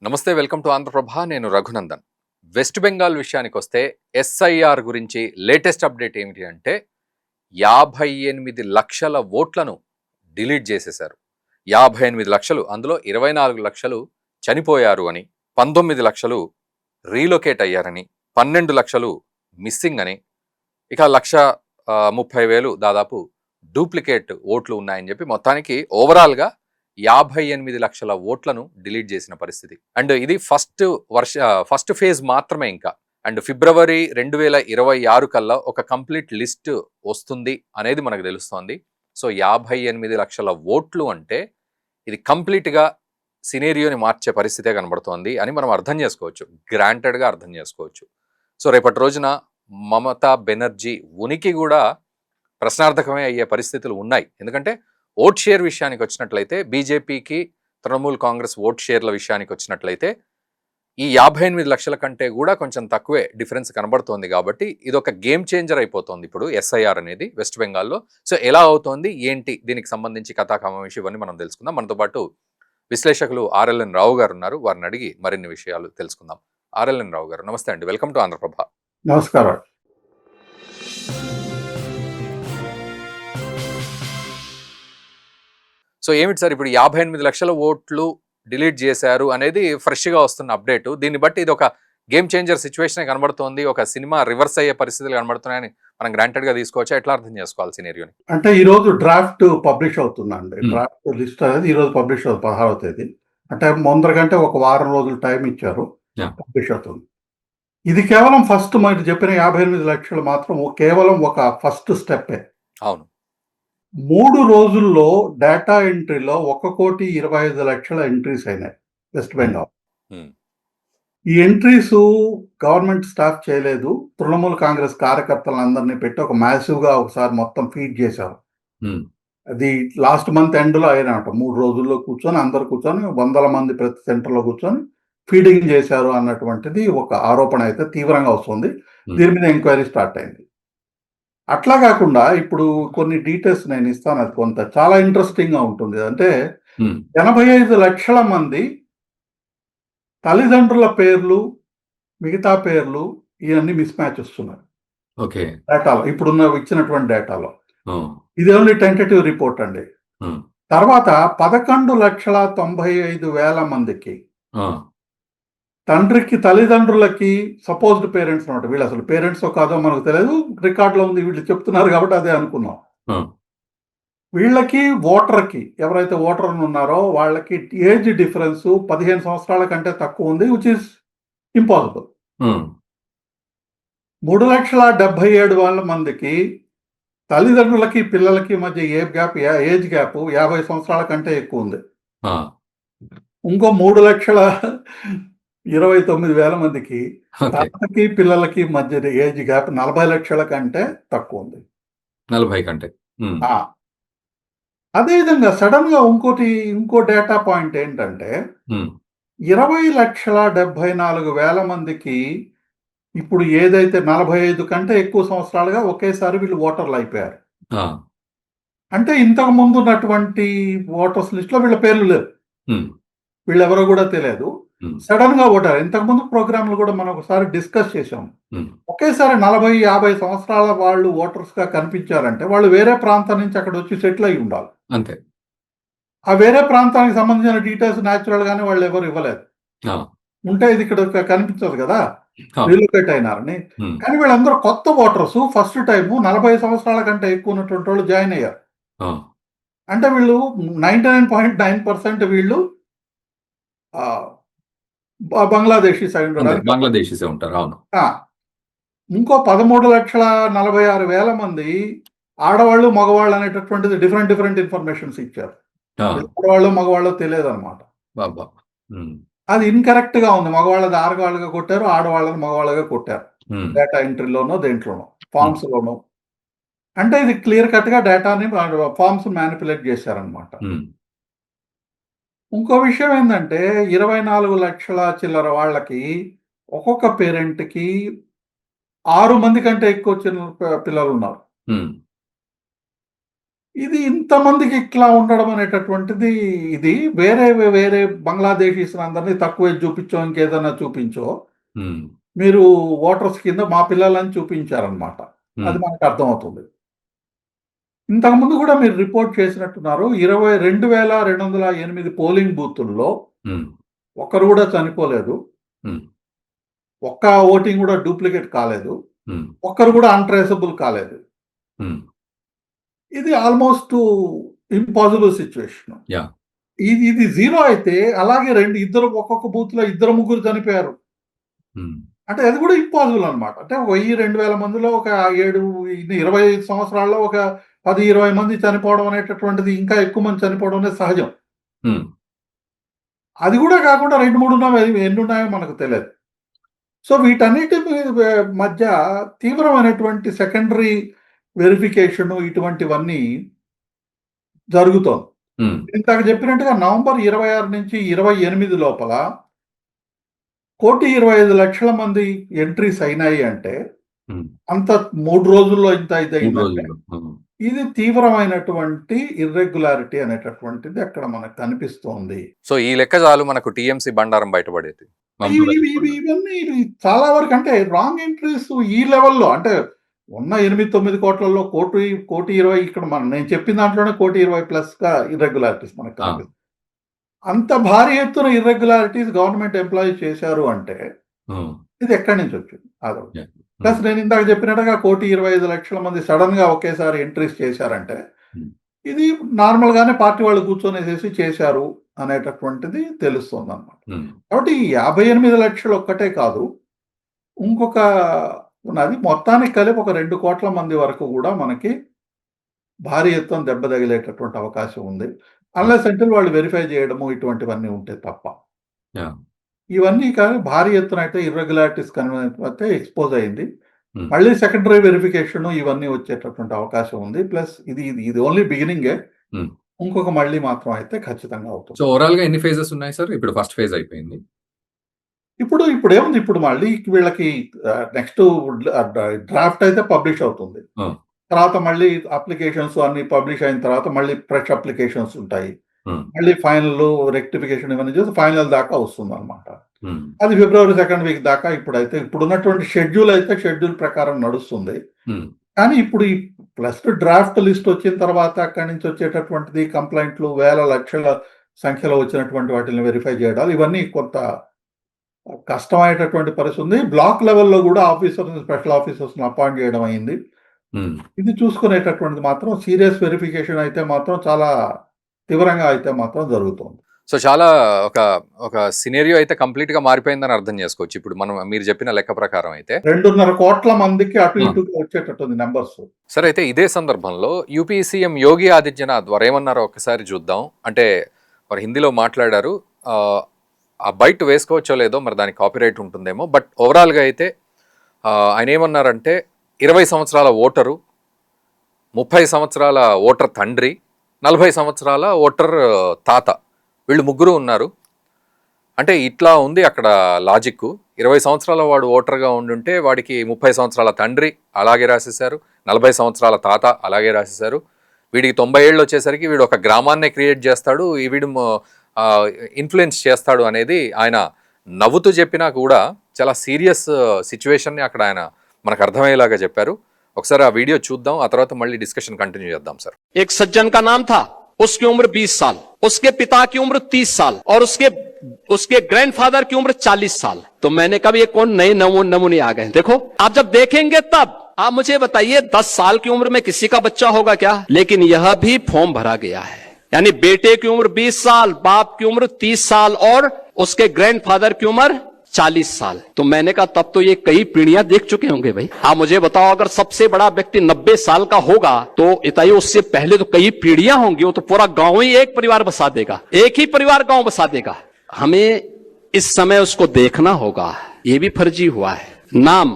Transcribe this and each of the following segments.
నమస్తే, welcome to Andhraprabha. నేను Raghunandan. West Bengal విషయానికొస్తే ఎస్ఐఆర్ గురించి లేటెస్ట్ అప్డేట్ ఏమిటి అంటే 58 లక్షల ఓట్లను డిలీట్ చేసేశారు. 58 లక్షలు, అందులో 24 లక్షలు చనిపోయారు అని, 19 లక్షలు రీలొకేట్ అయ్యారని, 12 లక్షలు మిస్సింగ్ అని, ఇక 1,30,000 దాదాపు డూప్లికేట్ ఓట్లు ఉన్నాయని చెప్పి మొత్తానికి ఓవరాల్గా 58 లక్షల ఓట్లను డిలీట్ చేసిన పరిస్థితి. అండ్ ఇది ఫస్ట్ ఫేజ్ మాత్రమే ఇంకా. అండ్ ఫిబ్రవరి 2026 కల్లా ఒక కంప్లీట్ లిస్ట్ వస్తుంది అనేది మనకు తెలుస్తోంది. సో 58 లక్షల ఓట్లు అంటే ఇది కంప్లీట్గా సినేరియోని మార్చే పరిస్థితే కనబడుతోంది అని మనం అర్థం చేసుకోవచ్చు, గ్రాంటెడ్గా అర్థం చేసుకోవచ్చు. సో రేపటి రోజున మమతా బెనర్జీ ఉనికి కూడా ప్రశ్నార్థకమే అయ్యే పరిస్థితులు ఉన్నాయి. ఎందుకంటే ఓట్ షేర్ విషయానికి వచ్చినట్లయితే, బీజేపీకి తృణమూల్ కాంగ్రెస్ ఓట్ షేర్ల విషయానికి వచ్చినట్లయితే ఈ 58 లక్షల కంటే కూడా కొంచెం తక్కువే డిఫరెన్స్ కనబడుతోంది. కాబట్టి ఇది ఒక గేమ్ చేంజర్ అయిపోతుంది ఇప్పుడు ఎస్ఐఆర్ అనేది వెస్ట్ బెంగాల్లో. సో ఎలా అవుతోంది ఏంటి, దీనికి సంబంధించి కథాకమాంశం ఇవన్నీ మనం తెలుసుకుందాం. మనతో పాటు విశ్లేషకులు ఆర్ఎల్ఎన్ రావు గారు ఉన్నారు. వారిని అడిగి మరిన్ని విషయాలు తెలుసుకుందాం. ఆర్ఎల్ఎన్ రావు గారు, నమస్తే అండి, వెల్కమ్ టు ఆంధ్రప్రభ. నమస్కారం. సో ఏమిటి సార్, ఇప్పుడు 58 లక్షల ఓట్లు డిలీట్ చేశారు అనేది ఫ్రెష్గా వస్తున్న అప్డేట్. దీన్ని బట్టి ఇది ఒక గేమ్ చేంజర్ సిచ్యువేషన్ కనబడుతోంది, ఒక సినిమా రివర్స్ అయ్యే పరిస్థితులు కనబడుతున్నాయని మనం గ్రాంటెడ్గా తీసుకోవచ్చా? ఎట్లా అర్థం చేసుకోవాలి సినేరియోని? అంటే ఈ రోజు డ్రాఫ్ట్ పబ్లిష్ అవుతుందండి. డ్రాఫ్ట్ లిస్ట్ అనేది ఈ రోజు పబ్లిష్ అవుతుంది, 16వ తేదీ. అంటే ముందర కంటే ఒక వారం రోజులు టైం ఇచ్చారు, పబ్లిష్ అవుతుంది. ఇది కేవలం ఫస్ట్ మీరు చెప్పిన 58 లక్షలు మాత్రం కేవలం ఒక ఫస్ట్ స్టెప్పే. అవును. 3 రోజుల్లో డేటా ఎంట్రీలో 1,25,00,000 ఎంట్రీస్ అయినాయి వెస్ట్ బెంగాల్. ఈ ఎంట్రీస్ గవర్నమెంట్ స్టాఫ్ చేయలేదు, తృణమూల్ కాంగ్రెస్ కార్యకర్తలందరినీ పెట్టి ఒక మ్యాసివ్గా ఒకసారి మొత్తం ఫీడ్ చేశారు. అది లాస్ట్ మంత్ ఎండ్లో అయినట. 3 రోజుల్లో కూర్చొని అందరు కూర్చొని 100 మంది ప్రతి సెంటర్లో కూర్చొని ఫీడింగ్ చేశారు అన్నటువంటిది ఒక ఆరోపణ అయితే తీవ్రంగా వస్తుంది. దీని మీద ఎంక్వైరీ స్టార్ట్ అయింది. అట్లా కాకుండా ఇప్పుడు కొన్ని డీటెయిల్స్ నేను ఇస్తాను, అది కొంత చాలా ఇంట్రెస్టింగ్ గా ఉంటుంది. అంటే 85 లక్షల మంది తల్లిదండ్రుల పేర్లు, మిగతా పేర్లు ఇవన్నీ మిస్ మ్యాచ్ వస్తున్నాయి డేటాలో, ఇప్పుడున్న ఇచ్చినటువంటి డేటాలో. ఇది ఓన్లీ టెంటేటివ్ రిపోర్ట్ అండి. తర్వాత 11,95,000 మందికి తండ్రికి, తల్లిదండ్రులకి సపోజ్డ్ పేరెంట్స్ అనమాట. వీళ్ళు అసలు పేరెంట్స్ కాదో మనకు తెలియదు, రికార్డులో ఉంది, వీళ్ళు చెప్తున్నారు కాబట్టి అదే అనుకున్నాం. వీళ్ళకి ఓటర్కి, ఎవరైతే ఓటర్ ఉన్నారో వాళ్ళకి ఏజ్ డిఫరెన్స్ 15 సంవత్సరాల కంటే తక్కువ ఉంది, విచ్ ఇస్ ఇంపాసిబుల్. 3,77,000 మందికి తల్లిదండ్రులకి పిల్లలకి మధ్య ఏజ్ గ్యాప్ 50 సంవత్సరాల కంటే ఎక్కువ ఉంది. ఇంకో 3,29,000 మందికి తాతకి పిల్లలకి మధ్య ఏజ్ గ్యాప్ 40 లక్షల కంటే తక్కువ ఉంది. 40 కంటే. అదేవిధంగా సడన్ గా ఇంకో డేటా పాయింట్ ఏంటంటే 20,74,000 మందికి ఇప్పుడు ఏదైతే 45 కంటే ఎక్కువ సంవత్సరాలుగా ఒకేసారి వీళ్ళు ఓటర్లు అయిపోయారు. అంటే ఇంతకు ముందు ఉన్నటువంటి ఓటర్స్ లిస్ట్ లో వీళ్ళ పేర్లు లేవు, వీళ్ళెవరో కూడా తెలియదు, సడన్ గా ఓటారు. ఇంతకు ముందు ప్రోగ్రాంలు కూడా మనం ఒకసారి డిస్కస్ చేసాం. ఒకేసారి 40-50 సంవత్సరాల వాళ్ళు ఓటర్స్ గా కనిపించారంటే వాళ్ళు వేరే ప్రాంతం నుంచి అక్కడ వచ్చి సెటిల్ అయి ఉండాలి. అంతే. ఆ వేరే ప్రాంతానికి సంబంధించిన డీటెయిల్స్ న్యాచురల్ గానే వాళ్ళు ఎవరు ఇవ్వలేదు. ఉంటే ఇది ఇక్కడ కనిపించదు కదా, రీలొకేట్ అయినారని. కానీ వీళ్ళందరూ కొత్త ఓటర్స్, ఫస్ట్ టైం 40 సంవత్సరాల కంటే ఎక్కువ ఉన్నటువంటి వాళ్ళు జాయిన్ అయ్యారు. అంటే వీళ్ళు 99.9% వీళ్ళు బంగ్లాదేశీస్ అయి ఉంటారు. అవును. ఇంకో 13,46,000 మంది ఆడవాళ్ళు, మగవాళ్ళు అనేటటువంటిది డిఫరెంట్ ఇన్ఫర్మేషన్స్ ఇచ్చారు. ఆడవాళ్ళు మగవాళ్ళు తెలియదు అనమాట. అది ఇన్కరెక్ట్ గా ఉంది. మగవాళ్ళది ఆడవాళ్ళగా కొట్టారు, ఆడవాళ్ళని మగవాళ్ళగా కొట్టారు డేటా ఎంట్రీలోనో దేంట్లోనో ఫార్మ్స్ లోనో. అంటే ఇది క్లియర్ కట్ గా డేటాని ఫార్మ్స్ మ్యానిపులేట్ చేశారనమాట. ఇంకో విషయం ఏంటంటే 24 లక్షల చిల్లర వాళ్ళకి ఒక్కొక్క పేరెంట్కి 6 మంది కంటే ఎక్కువ చిన్న పిల్లలు ఉన్నారు. ఇది ఇంతమందికి ఇట్లా ఉండడం అనేటటువంటిది ఇది వేరే వేరే బంగ్లాదేశీస్ అందరినీ తక్కువ చూపించో ఇంకేదైనా చూపించో మీరు ఓటర్స్ కింద మా పిల్లలని చూపించారనమాట. అది మనకు అర్థమవుతుంది. ఇంతకుముందు కూడా మీరు రిపోర్ట్ చేసినట్టున్నారు 22,208 పోలింగ్ బూతుల్లో ఒక్కరు కూడా చనిపోలేదు, ఒక్క ఓటింగ్ కూడా డూప్లికేట్ కాలేదు, ఒక్కరు కూడా అన్ట్రేసబుల్ కాలేదు. ఇది ఆల్మోస్ట్ ఇంపాసిబుల్ సిచ్యువేషన్. ఇది జీరో అయితే అలాగే ఇద్దరు ఒక్కొక్క బూత్ లో 2-3 చనిపోయారు అంటే అది కూడా ఇంపాసిబుల్ అనమాట. అంటే 1000-2000 మందిలో ఒక 25 సంవత్సరాల్లో ఒక 10-20 మంది చనిపోవడం అనేటటువంటిది, ఇంకా ఎక్కువ మంది చనిపోవడం అనేది సహజం. అది కూడా కాకుండా 2-3 ఎన్ని ఉన్నాయో మనకు తెలియదు. సో వీటన్నిటి మధ్య తీవ్రమైనటువంటి సెకండరీ వెరిఫికేషన్ ఇటువంటివన్నీ జరుగుతోంది. ఇందాక చెప్పినట్టుగా నవంబర్ 26 నుంచి 28 లోపల 1,25,00,000 మంది ఎంట్రీస్ అయినాయి అంటే అంత 3 రోజుల్లో ఇంత ఇదైందంటే ఇది తీవ్రమైనటువంటి ఇర్రెగ్యులారిటీ అనేటటువంటిది అక్కడ మనకు కనిపిస్తోంది. సో ఈ లెక్క చాలు మనకు టీఎంసీ బండారం బయటపడేది. ఇవన్నీ చాలా వరకు అంటే రాంగ్ ఎంట్రీస్ ఈ లెవెల్లో అంటే ఉన్న 8-9 కోట్లలో 1,20,00,000 ఇక్కడ నేను చెప్పిన దాంట్లోనే 1,20,00,000 ప్లస్ గా ఇర్రెగ్యులారిటీస్ మనకు కనిపిస్తుంది. అంత భారీ ఎత్తున ఇర్రెగ్యులారిటీస్ గవర్నమెంట్ ఎంప్లాయీస్ చేశారు అంటే ఇది ఎక్కడి నుంచి వచ్చింది? అదొకటి. ప్లస్ నేను ఇందాక చెప్పినట్టుగా 1,25,00,000 మంది సడన్ గా ఒకేసారి ఎంట్రీస్ చేశారంటే ఇది నార్మల్ గానే పార్టీ వాళ్ళు కూర్చొనేసేసి చేశారు అనేటటువంటిది తెలుస్తుంది అనమాట. కాబట్టి 58 లక్షలు ఒక్కటే కాదు, ఇంకొక ఉన్నది మొత్తానికి కలిపి ఒక 2 కోట్ల మంది వరకు కూడా మనకి భారీ ఎత్తున దెబ్బ తగిలేటటువంటి అవకాశం ఉంది. అన్లెస్ అంటే వాళ్ళు వెరిఫై చేయడము ఇటువంటివన్నీ ఉంటాయి తప్ప. ఇవన్నీ కానీ భారీ ఎత్తున అయితే ఇర్రెగ్యులారిటీస్ అయితే ఎక్స్పోజ్ అయింది. మళ్ళీ సెకండరీ వెరిఫికేషన్ ఇవన్నీ వచ్చేటటువంటి అవకాశం ఉంది. ప్లస్ ఇది ఓన్లీ బిగినింగే, ఇంకొక మళ్ళీ మాత్రం అయితే ఖచ్చితంగా అవుతుంది. సో ఓవరాల్ గా ఎన్ని ఫేజెస్ ఉన్నాయి సార్? ఇప్పుడు ఫస్ట్ ఫేజ్ అయిపోయింది. ఇప్పుడు ఏముంది, ఇప్పుడు మళ్ళీ వీళ్ళకి నెక్స్ట్ డ్రాఫ్ట్ అయితే పబ్లిష్ అవుతుంది. తర్వాత మళ్ళీ అప్లికేషన్స్ అన్ని పబ్లిష్ అయిన తర్వాత మళ్ళీ ఫ్రెష్ అప్లికేషన్స్ ఉంటాయి. మళ్ళీ ఫైనల్ రెక్టిఫికేషన్ ఇవన్నీ చేసి ఫైనల్ దాకా వస్తుంది అనమాట. అది ఫిబ్రవరి 2nd వీక్ దాకా ఇప్పుడున్నటువంటి షెడ్యూల్ ప్రకారం నడుస్తుంది. కానీ ఇప్పుడు ఈ ప్లస్ డ్రాఫ్ట్ లిస్ట్ వచ్చిన తర్వాత అక్కడి నుంచి వచ్చేటటువంటిది కంప్లైంట్లు వేల లక్షల సంఖ్యలో వచ్చినటువంటి వాటిని వెరిఫై చేయడాలు ఇవన్నీ కొంత కష్టమైనటువంటి పరిస్థితి ఉంది. బ్లాక్ లెవెల్లో కూడా స్పెషల్ ఆఫీసర్స్ అపాయింట్ చేయడం అయింది. ఇది చూసుకునేటటువంటిది మాత్రం సీరియస్ వెరిఫికేషన్ అయితే మాత్రం చాలా తీవ్రంగా అయితే మాత్రం జరుగుతుంది. సో చాలా ఒక సినేరియో అయితే కంప్లీట్ గా మారిపోయిందని అర్థం చేసుకోవచ్చు. ఇప్పుడు మీరు చెప్పిన లెక్క ప్రకారం అయితే 2.5 కోట్ల మందికి అటు ఇటుగా వచ్చేటట్టుంది నెంబర్స్. సరే, అయితే ఇదే సందర్భంలో యూపీ సీఎం యోగి ఆదిత్యనాథ్ వారు ఏమన్నారో ఒకసారి చూద్దాం. అంటే వారు హిందీలో మాట్లాడారు. ఆ బయట వేసుకోవచ్చో లేదో మరి దానికి కాపీరైట్ ఉంటుందేమో, బట్ ఓవరాల్గా అయితే ఆయన ఏమన్నారంటే 20 సంవత్సరాల ఓటరు, 30 సంవత్సరాల ఓటర్ తండ్రి, 40 సంవత్సరాల ఓటర్ తాత, వీళ్ళు ముగ్గురు ఉన్నారు. అంటే ఇట్లా ఉంది అక్కడ లాజిక్. 20 సంవత్సరాల వాడు ఓటర్గా ఉండుంటే వాడికి 30 సంవత్సరాల తండ్రి అలాగే రాసేశారు, 40 సంవత్సరాల తాత అలాగే రాసేశారు. వీడికి 90 ఏళ్ళు వచ్చేసరికి వీడు ఒక గ్రామాన్నే క్రియేట్ చేస్తాడు, వీడు ఇన్ఫ్లుయెన్స్ చేస్తాడు అనేది ఆయన నవ్వుతూ చెప్పినా కూడా చాలా సీరియస్ సిచ్యువేషన్ని అక్కడ ఆయన మనకు అర్థమయ్యేలాగా చెప్పారు. ఒకసారి ఆ వీడియో చూద్దాం, ఆ తర్వాత మళ్ళీ డిస్కషన్ కంటిన్యూ చేద్దాం సార్. एक सज्जन का नाम था, उसकी उम्र 20 साल, उसके पिता की उम्र 30 साल और उसके ग्रैंडफादर की उम्र 40 साल. तो मैंने कहा ये कौन नए नमूने आ गए. देखो आप जब देखेंगे तब आप मुझे बताइए 10 साल की उम्र में किसी का बच्चा होगा क्या? लेकिन यह भी फॉर्म भरा गया है, यानी बेटे की उम्र 20 साल, बाप की उम्र 30 साल और उसके ग्रैंडफादर की उम्र 40 साल. तो मैंने कहा तब तो ये कई पीढ़ियां देख चुके होंगे भाई. आप मुझे बताओ अगर सबसे बड़ा व्यक्ति 90 साल का होगा तो इताई उससे पहले तो कई पीढ़ियां होंगी. वो तो पूरा गांव ही एक परिवार बसा देगा, एक ही परिवार गांव बसा देगा. हमें इस समय उसको देखना होगा. ये भी फर्जी हुआ है. नाम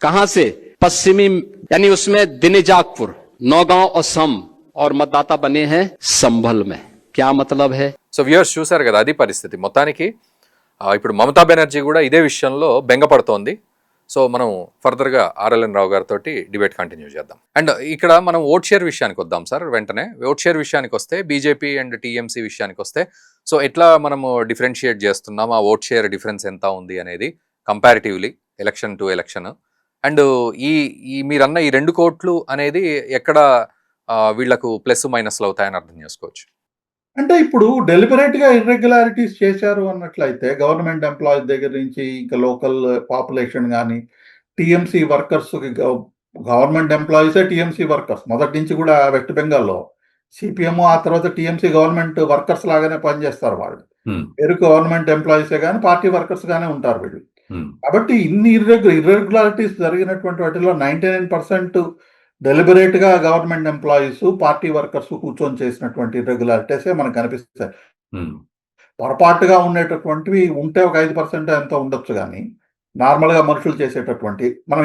कहां से? पश्चिमी, यानी उसमें दिनेजागपुर, नौगांव असम और मतदाता बने हैं संभल में. क्या मतलब है? సో వ్యూయర్స్ చూశారు కదా, అది పరిస్థితి. మొత్తానికి ఇప్పుడు మమతా బెనర్జీ కూడా ఇదే విషయంలో బెంగపడుతోంది. సో మనం ఫర్దర్గా ఆర్ఎల్ఎన్ రావు గారితో డిబేట్ కంటిన్యూ చేద్దాం. అండ్ ఇక్కడ మనం ఓట్ షేర్ విషయానికి వద్దాం సార్. వెంటనే ఓట్ షేర్ విషయానికి వస్తే బీజేపీ అండ్ టీఎంసీ విషయానికి వస్తే సో ఎట్లా మనము డిఫరెన్షియేట్ చేస్తున్నాం, ఆ ఓట్ షేర్ డిఫరెన్స్ ఎంత ఉంది అనేది comparatively election to election. And ఈ ఈ మీరన్న ఈ 2 కోట్లు అనేది ఎక్కడ వీళ్లకు ప్లస్ మైనస్లు అవుతాయని అర్థం చేసుకోవచ్చు. అంటే ఇప్పుడు డెలిబరేట్‌గా ఇర్రెగ్యులారిటీస్ చేశారు అన్నట్లయితే గవర్నమెంట్ ఎంప్లాయీస్ దగ్గర నుంచి ఇంకా లోకల్ పాపులేషన్ గాని, టీఎంసీ వర్కర్స్‌కి గవర్నమెంట్ ఎంప్లాయీసే టీఎంసీ వర్కర్స్. మొదటి నుంచి కూడా వెస్ట్ బెంగాల్‌లో సీపీఎం ఆ తర్వాత టీఎంసీ గవర్నమెంట్ వర్కర్స్ లాగానే పనిచేస్తారు వాళ్ళు. పేరు గవర్నమెంట్ ఎంప్లాయీసే గాని పార్టీ వర్కర్స్ గానే ఉంటారు వీళ్ళు. కాబట్టి ఇన్ని ఇర్రెగ్యులారిటీస్ జరిగినటువంటి వాటిలో 99% డెలిబరేట్‌గా గవర్నమెంట్ ఎంప్లాయీస్, పార్టీ వర్కర్స్ కూర్చొని చేసినటువంటి ఇర్రెగ్యులారిటీసే మనకు కనిపిస్తాయి. పొరపాటుగా ఉండేటటువంటివి ఉంటే ఒక 5% ఎంతో ఉండొచ్చు గానీ, నార్మల్‌గా మనుషులు చేసేటటువంటి మనం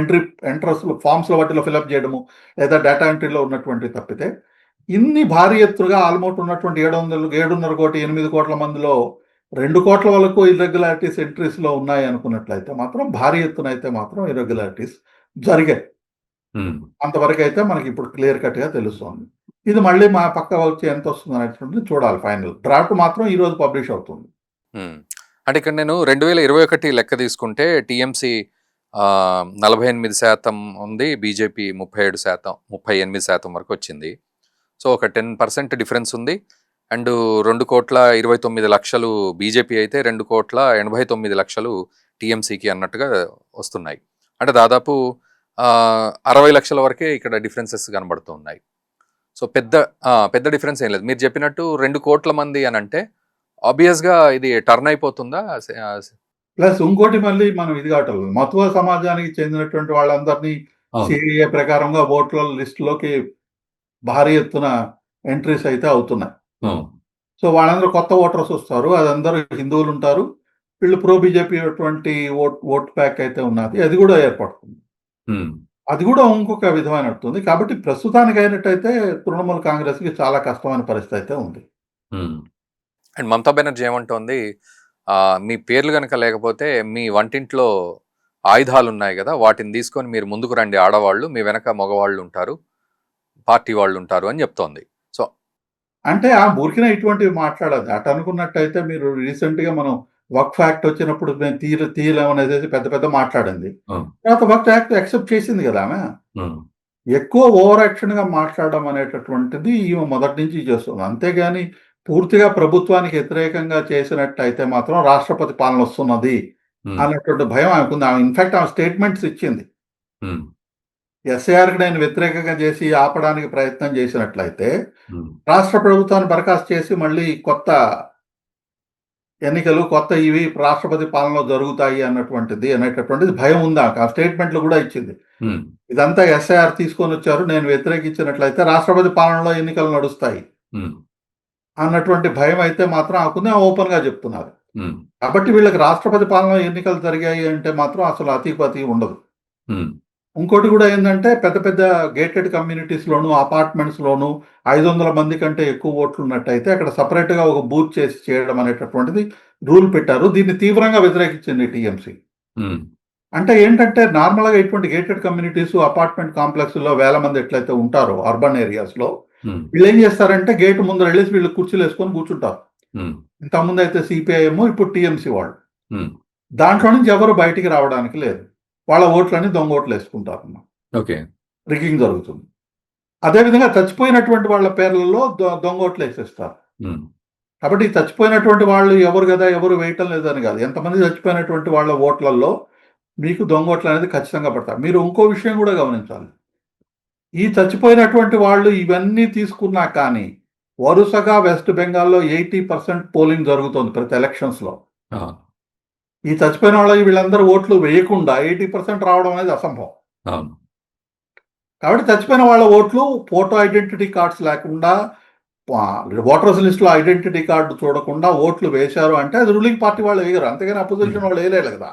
ఎంట్రస్‌లు ఫార్మ్స్‌లో వాటిలో ఫిలప్ చేయడము, లేదా డేటా ఎంట్రీలో ఉన్నటువంటివి తప్పితే, ఇన్ని భారీ ఎత్తుగా ఆల్మోస్ట్ ఉన్నటువంటి 7.5 కోటి 8 కోట్ల మందిలో 2 కోట్ల వరకు ఇర్రెగ్యులారిటీస్ ఎంట్రీస్‌లో ఉన్నాయి అనుకున్నట్లయితే మాత్రం భారీ ఎత్తున అయితే మాత్రం ఇర్రెగ్యులారిటీస్ జరిగాయి. అంతవరకైతే మనకి ఇప్పుడు క్లియర్ కట్‌గా తెలుస్తోంది. ఇది మళ్ళీ మా పక్క వచ్చి ఎంత వస్తుంది అనేటువంటిది చూడాలి ఫైనల్. డ్రాఫ్ట్ మాత్రం ఈ రోజు పబ్లిష్ అవుతుంది. అంటే ఇక్కడ నేను 2021 లెక్క తీసుకుంటే టీఎంసీ 48% ఉంది, బీజేపీ 37%, 38% వరకు వచ్చింది. సో ఒక 10% డిఫరెన్స్ ఉంది. అండ్ 2,29,00,000 బీజేపీ అయితే 2,89,00,000 టీఎంసీకి అన్నట్టుగా వస్తున్నాయి. అంటే దాదాపు 60 లక్షల వరకే ఇక్కడ డిఫరెన్సెస్ కనబడుతూ ఉన్నాయి. సో పెద్ద డిఫరెన్స్ ఏం లేదు. మీరు చెప్పినట్టు 2 కోట్ల మంది అని అంటే ఆబ్వియస్గా ఇది టర్న్ అయిపోతుందా? ప్లస్ ఇంకోటి మళ్ళీ మనం ఇది కావటం మతువ సమాజానికి చెందినటువంటి వాళ్ళందరినీ సిఏఏ ప్రకారంగా ఓట్ల లిస్టులోకి భారీ ఎత్తున ఎంట్రీస్ అయితే అవుతున్నాయి. సో వాళ్ళందరూ కొత్త ఓటర్స్ వస్తారు. అదందరూ హిందువులు ఉంటారు. వీళ్ళు ప్రో బీజేపీ అటువంటి ఓట్ ప్యాక్ అయితే ఉన్నది. అది కూడా ఏర్పడుతుంది. అది కూడా ఇంకొక విధమైనట్టుంది. కాబట్టి ప్రస్తుతానికి అయినట్టయితే తృణమూల్ కాంగ్రెస్‌కి చాలా కష్టమైన పరిస్థితి అయితే ఉంది. అండ్ మమతా బెనర్జీ ఏమంటోంది, మీ పేర్లు కనుక లేకపోతే మీ వంటింట్లో ఆయుధాలు ఉన్నాయి కదా, వాటిని తీసుకొని మీరు ముందుకు రండి ఆడవాళ్ళు, మీ వెనక మగవాళ్ళు ఉంటారు, పార్టీ వాళ్ళు ఉంటారు అని చెప్తోంది. సో అంటే ఆ ఊరికినే ఇటువంటివి మాట్లాడదు. అటు అనుకున్నట్టయితే మీరు రీసెంట్‌గా మనం వక్ఫ్ యాక్ట్ వచ్చినప్పుడు మేము తీయలేమనేసి పెద్ద మాట్లాడింది. తర్వాత వక్ఫ్ యాక్ట్ యాక్సెప్ట్ చేసింది కదా ఆమె. ఎక్కువ ఓవర్ యాక్షన్‌గా మాట్లాడడం అనేటటువంటిది ఈమె మొదటి నుంచి చేస్తుంది. అంతేగాని పూర్తిగా ప్రభుత్వానికి వ్యతిరేకంగా చేసినట్టయితే మాత్రం రాష్ట్రపతి పాలన వస్తున్నది అన్నటువంటి భయం ఆమెకుంది. ఆమె ఇన్‌ఫాక్ట్ ఆమె స్టేట్మెంట్స్ ఇచ్చింది. ఎస్ఐఆర్‌కి నేను వ్యతిరేకంగా చేసి ఆపడానికి ప్రయత్నం చేసినట్లయితే రాష్ట్ర ప్రభుత్వాన్ని బర్ఖాస్తు చేసి మళ్ళీ కొత్త ఎన్నికలు, కొత్త ఇవి రాష్ట్రపతి పాలనలో జరుగుతాయి అనేటటువంటిది భయం ఉంది ఆమెకు. ఆ స్టేట్మెంట్లు కూడా ఇచ్చింది. ఇదంతా ఎస్ఐఆర్ తీసుకొని వచ్చారు, నేను వ్యతిరేకించినట్లయితే రాష్ట్రపతి పాలనలో ఎన్నికలు నడుస్తాయి అన్నటువంటి భయం అయితే మాత్రం ఆకుంది. ఓపెన్ గా చెప్తున్నారు. కాబట్టి వీళ్ళకి రాష్ట్రపతి పాలనలో ఎన్నికలు జరిగాయి అంటే మాత్రం అసలు అతిపతి ఉండదు. ఇంకోటి కూడా ఏంటంటే పెద్ద గేటెడ్ కమ్యూనిటీస్‌లోను, అపార్ట్మెంట్స్‌లోను 500 మంది కంటే ఎక్కువ ఓట్లు ఉన్నట్టయితే అక్కడ సెపరేట్‌గా ఒక బూత్ చేయడం అనేటటువంటిది రూల్ పెట్టారు. దీన్ని తీవ్రంగా వ్యతిరేకించింది టీఎంసీ. అంటే ఏంటంటే నార్మల్‌గా ఇటువంటి గేటెడ్ కమ్యూనిటీస్, అపార్ట్మెంట్ కాంప్లెక్స్‌లో వేల మంది ఎట్లయితే ఉంటారో అర్బన్ ఏరియాస్‌లో వీళ్ళు ఏం చేస్తారంటే గేట్ ముందర వెళ్ళేసి వీళ్ళు కుర్చీలు వేసుకొని కూర్చుంటారు. ఇంతకుముందు అయితే సిపిఐఎం, ఇప్పుడు టీఎంసీ వాళ్ళు. దాంట్లో నుంచి ఎవరు బయటికి రావడానికి లేదు. వాళ్ళ ఓట్లని దొంగ ఓట్లు వేసుకుంటారు. ఓకే, రిగ్గింగ్ జరుగుతుంది. అదేవిధంగా చచ్చిపోయినటువంటి వాళ్ళ పేర్లలో దొంగ ఓట్లు వేసేస్తారు. కాబట్టి చచ్చిపోయినటువంటి వాళ్ళు ఎవరు కదా, ఎవరు వేయటం లేదని కాదు. ఎంతమంది చచ్చిపోయినటువంటి వాళ్ళ ఓట్లలో మీకు దొంగ ఓట్లు అనేది ఖచ్చితంగా పడతారు. మీరు ఇంకో విషయం కూడా గమనించాలి. ఈ చచ్చిపోయినటువంటి వాళ్ళు ఇవన్నీ తీసుకున్నా కానీ వరుసగా వెస్ట్ బెంగాల్లో 80% పోలింగ్ జరుగుతుంది ప్రతి ఎలక్షన్స్‌లో. ఈ చచ్చిపోయిన వాళ్ళకి వీళ్ళందరూ ఓట్లు వేయకుండా 80% రావడం అనేది అసంభవం. కాబట్టి చచ్చిపోయిన వాళ్ళ ఓట్లు ఫోటో ఐడెంటిటీ కార్డ్స్ లేకుండా ఓటర్స్ లిస్టులో ఐడెంటిటీ కార్డు చూడకుండా ఓట్లు వేశారు అంటే అది రూలింగ్ పార్టీ వాళ్ళు వేయరు. అంతేగాని అపోజిషన్ వాళ్ళు వేయలేదు కదా.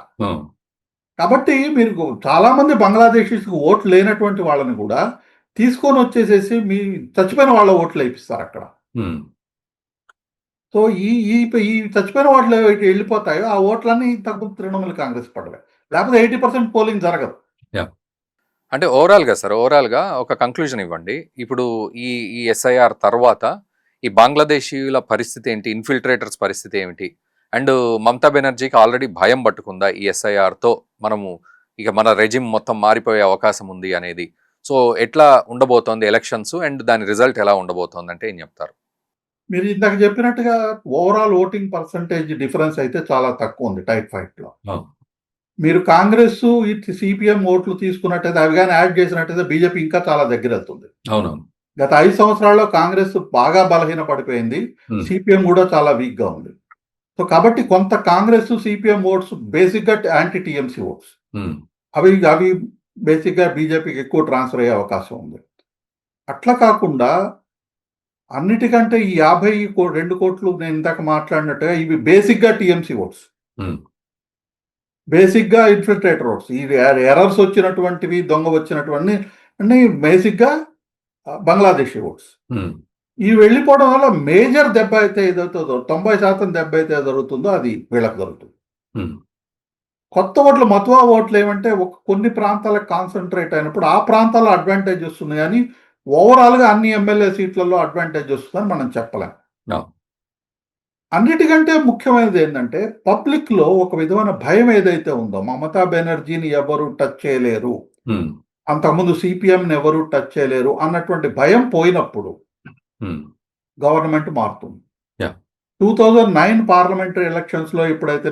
కాబట్టి మీరు చాలా మంది బంగ్లాదేశీస్కి ఓట్లు లేనటువంటి వాళ్ళని కూడా తీసుకొని వచ్చేసేసి మీ చచ్చిపోయిన వాళ్ళ ఓట్లు వేయిస్తారు అక్కడ. సో ఈ చచ్చిపోయిన ఓట్లు వెళ్ళిపోతాయో ఆ ఓట్లన్నీ తగ్గు తృణమూల్ కాంగ్రెస్ పడవే. లేకపోతే 80% పోలింగ్ జరగదు. అంటే ఓవరాల్గా సార్, ఓవరాల్గా ఒక కంక్లూజన్ ఇవ్వండి. ఇప్పుడు ఈ ఈ ఎస్ఐఆర్ తర్వాత ఈ బంగ్లాదేశీయుల పరిస్థితి ఏంటి, ఇన్ఫిల్ట్రేటర్స్ పరిస్థితి ఏమిటి, అండ్ మమతా బెనర్జీకి ఆల్రెడీ భయం పట్టుకుందా ఈ ఎస్ఐఆర్తో మనము ఇక మన రెజిమ్ మొత్తం మారిపోయే అవకాశం ఉంది అనేది. సో ఎట్లా ఉండబోతోంది ఎలక్షన్స్ అండ్ దాని రిజల్ట్ ఎలా ఉండబోతోంది అంటే ఏం చెప్తారు? మీరు ఇందాక చెప్పినట్టుగా ఓవరాల్ ఓటింగ్ పర్సంటేజ్ డిఫరెన్స్ అయితే చాలా తక్కువ ఉంది టైప్ ఫైట్లో. మీరు కాంగ్రెస్ ఇటు సిపిఎం ఓట్లు తీసుకున్నట్టయితే అవి కానీ యాడ్ చేసినట్టయితే బీజేపీ ఇంకా చాలా దగ్గర వెళ్తుంది. అవునవును. గత 5 సంవత్సరాల్లో కాంగ్రెస్ బాగా బలహీన పడిపోయింది, సిపిఎం కూడా చాలా వీక్ గా ఉంది. సో కాబట్టి కొంత కాంగ్రెస్ సిపిఎం ఓట్స్ బేసిక్ గా యాంటీ టీఎంసీ ఓట్స్, అవి అవి బేసిక్ గా బీజేపీకి ఎక్కువ ట్రాన్స్ఫర్ అయ్యే అవకాశం ఉంది. అట్లా కాకుండా అన్నిటికంటే ఈ 52 కోట్లు నేను ఇందాక మాట్లాడినట్టుగా ఇవి బేసిక్ గా టీఎంసీ ఓట్స్, బేసిక్ గా ఇన్ఫిల్ట్రేటర్ ఓట్స్. ఈ ఎర్రర్స్ వచ్చినటువంటివి, దొంగ వచ్చినటువంటి అన్ని బేసిక్ గా బంగ్లాదేశీ ఓట్స్. ఇవి వెళ్ళిపోవడం వల్ల మేజర్ దెబ్బ అయితే ఏదవుతుందో 90% దెబ్బ అయితే జరుగుతుందో అది వీళ్ళకి జరుగుతుంది. కొత్త ఓట్లు, మతువా ఓట్లు ఏమంటే కొన్ని ప్రాంతాలకు కాన్సన్ట్రేట్ అయినప్పుడు ఆ ప్రాంతాల్లో అడ్వాంటేజ్ వస్తుంది, కానీ ఓవరాల్ గా అన్ని ఎమ్మెల్యే సీట్లలో అడ్వాంటేజ్ వస్తుందని మనం చెప్పలేం. అన్నిటికంటే ముఖ్యమైనది ఏంటంటే పబ్లిక్ లో ఒక విధమైన భయం ఏదైతే ఉందో, మమతా బెనర్జీని ఎవరు టచ్ చేయలేరు, అంతకుముందు సిపిఎంని ఎవరు టచ్ చేయలేరు అన్నటువంటి భయం పోయినప్పుడు గవర్నమెంట్ మారుతుంది. 2009 పార్లమెంటరీ ఎలక్షన్స్ లో ఎప్పుడైతే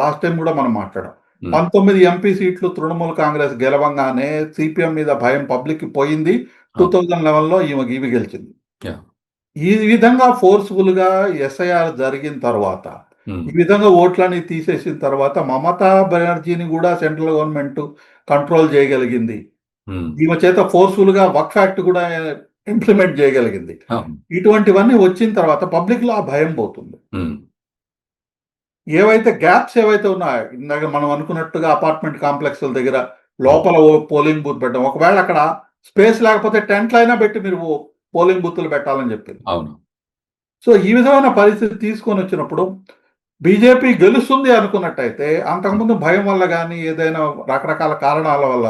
లాస్ట్ టైం కూడా మనం మాట్లాడాం, 19 ఎంపీ సీట్లు తృణమూల్ కాంగ్రెస్ గెలవంగానే సిపిఎం మీద భయం పబ్లిక్ పోయింది. 2011లో ఇవి గెలిచింది. ఈ విధంగా ఫోర్స్ఫుల్ గా ఎస్ఐఆర్ జరిగిన తర్వాత, ఈ విధంగా ఓట్లని తీసేసిన తర్వాత మమతా బెనర్జీని కూడా సెంట్రల్ గవర్నమెంట్ కంట్రోల్ చేయగలిగింది. ఈమె చేత ఫోర్స్ఫుల్ గా వక్ఫ్ యాక్ట్ కూడా ఇంప్లిమెంట్ చేయగలిగింది. ఇటువంటివన్నీ వచ్చిన తర్వాత పబ్లిక్ లో ఆ భయం పోతుంది. ఏవైతే గ్యాప్స్ ఏవైతే ఉన్నాయో, ఇందాక మనం అనుకున్నట్టుగా అపార్ట్మెంట్ కాంప్లెక్స్ దగ్గర లోపల పోలింగ్ బూత్ పెట్టడం, ఒకవేళ అక్కడ స్పేస్ లేకపోతే టెంట్లు అయినా పెట్టి మీరు పోలింగ్ బూత్లు పెట్టాలని చెప్పింది. అవును. సో ఈ విధమైన పరిస్థితి తీసుకొని వచ్చినప్పుడు బీజేపీ గెలుస్తుంది అనుకున్నట్టయితే, అంతకుముందు భయం వల్ల కానీ ఏదైనా రకరకాల కారణాల వల్ల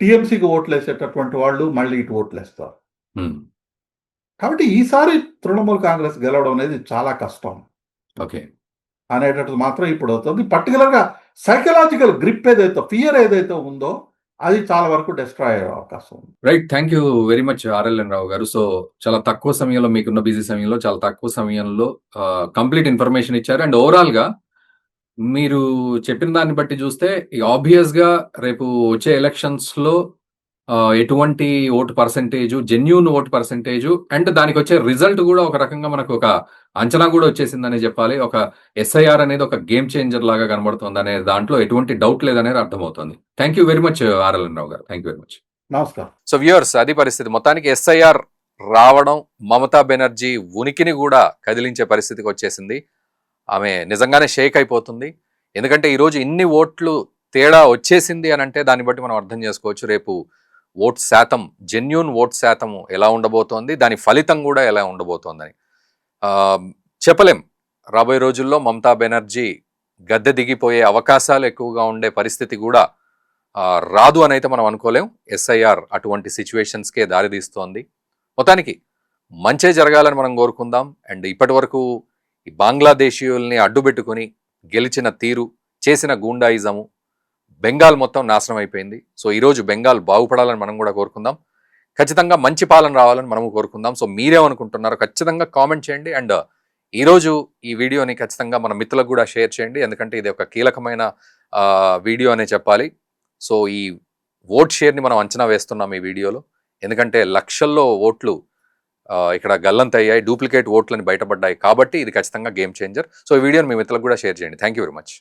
టీఎంసీకి ఓట్లు వేసేటటువంటి వాళ్ళు మళ్ళీ ఇటు ఓట్లు వేస్తారు. కాబట్టి ఈసారి తృణమూల్ కాంగ్రెస్ గెలవడం అనేది చాలా కష్టం అనేటట్టు మాత్రం ఇప్పుడు అవుతుంది. పర్టికులర్ గా సైకలాజికల్ గ్రిప్ ఏదైతే, ఫియర్ ఏదైతే ఉందో అది చాలా వరకు డిస్ట్రాయ్ అయ్యే అవకాశం ఉంది. Right, thank you very much RLN Rao గారు. సో చాలా తక్కువ సమయంలో, మీకున్న బిజీ సమయంలో చాలా తక్కువ సమయంలో కంప్లీట్ ఇన్ఫర్మేషన్ ఇచ్చారు. అండ్ ఓవరాల్ గా మీరు చెప్పిన దాన్ని బట్టి చూస్తే ఆబ్వియస్ గా రేపు వచ్చే ఎలక్షన్స్ లో ఎటువంటి vote percentage, genuine vote percentage and దానికి వచ్చే రిజల్ట్ కూడా ఒక రకంగా మనకు ఒక అంచనా కూడా వచ్చేసిందని చెప్పాలి. ఒక ఎస్ఐఆర్ అనేది ఒక గేమ్ చేంజర్ లాగా కనబడుతుంది అనే దాంట్లో ఎటువంటి డౌట్ లేదనేది అర్థమవుతుంది. Thank you very much RLN Rao గారు. Thank you very much. నమస్కారం. సో వ్యూవర్స్, అది పరిస్థితి. మొత్తానికి ఎస్ఐఆర్ రావడం మమతా బెనర్జీ ఉనికిని కూడా కదిలించే పరిస్థితికి వచ్చేసింది. ఆమె నిజంగానే షేక్ అయిపోతుంది. ఎందుకంటే ఈరోజు ఇన్ని ఓట్లు తేడా వచ్చేసింది అని అంటే దాన్ని బట్టి మనం అర్థం చేసుకోవచ్చు రేపు ఓట్ శాతం, జెన్యూన్ ఓట్ శాతం ఎలా ఉండబోతోంది, దాని ఫలితం కూడా ఎలా ఉండబోతోందని చెప్పలేం. రాబోయే రోజుల్లో మమతా బెనర్జీ గద్దె దిగిపోయే అవకాశాలు ఎక్కువగా ఉండే పరిస్థితి కూడా రాదు అని అయితే మనం అనుకోలేం. ఎస్ఐఆర్ అటువంటి సిచ్యువేషన్స్కే దారితీస్తోంది. మొత్తానికి మంచే జరగాలని మనం కోరుకుందాం. అండ్ ఇప్పటి వరకు ఈ బంగ్లాదేశీయుల్ని అడ్డుపెట్టుకుని గెలిచిన తీరు, చేసిన గూండాయిజము, బెంగాల్ మొత్తం నాశనం అయిపోయింది. సో ఈరోజు బెంగాల్ బాగుపడాలని మనం కూడా కోరుకుందాం. ఖచ్చితంగా మంచి పాలన రావాలని మనము కోరుకుందాం. సో మీరేమనుకుంటున్నారో ఖచ్చితంగా కామెంట్ చేయండి. అండ్ ఈరోజు ఈ వీడియోని ఖచ్చితంగా మన మిత్రులకు కూడా షేర్ చేయండి, ఎందుకంటే ఇది ఒక కీలకమైన వీడియో అనే చెప్పాలి. సో ఈ ఓట్ షేర్ని మనం అంచనా వేస్తున్నాం ఈ వీడియోలో, ఎందుకంటే లక్షల్లో ఓట్లు ఇక్కడ గల్లంతయ్యాయి, డూప్లికేట్ ఓట్లని బయటపడ్డాయి. కాబట్టి ఇది ఖచ్చితంగా గేమ్ చేంజర్. సో ఈ వీడియోని మీ మిత్రులకు కూడా షేర్ చేయండి. Thank you very much.